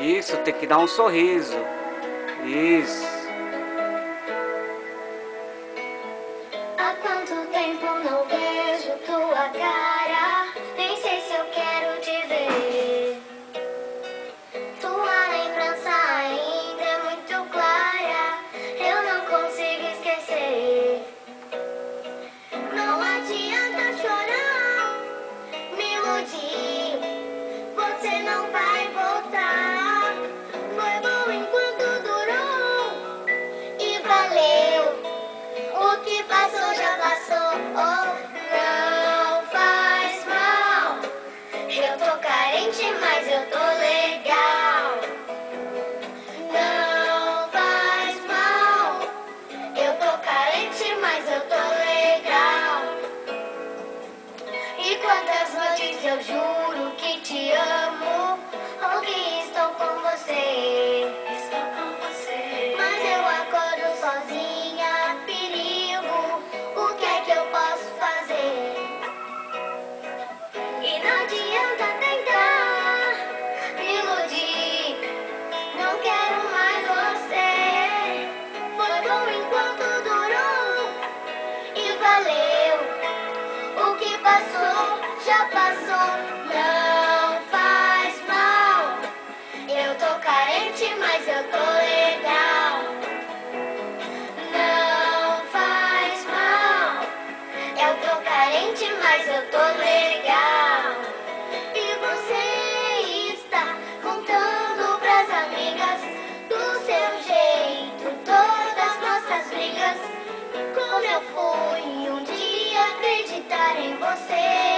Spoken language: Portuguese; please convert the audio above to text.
Isso, tem que dar um sorriso. Isso. Há quanto tempo não vejo tua cara? Nem sei se eu quero te ver. Tua lembrança ainda é muito clara. Eu não consigo esquecer. Não adianta chorar, me iludir. Você não vai voltar. Foi bom enquanto durou e valeu. O que passou já passou. Não faz mal. Eu tô carente, mas eu tô legal. Não faz mal. Eu tô carente, mas eu tô legal. E quantas noites eu juro que te amo, ou que estou com você. Mas eu acordo sozinha, perigo. O que é que eu posso fazer? E não adianta tentar me iludir. Não quero mais você. Foi bom enquanto durou e valeu. O que passou já passou. Não faz mal. Eu tô carente, mas eu tô legal. Não faz mal. Eu tô carente, mas eu tô legal. E você está contando pras amigas do seu jeito todas nossas brigas. Como eu fui um dia acreditar em você.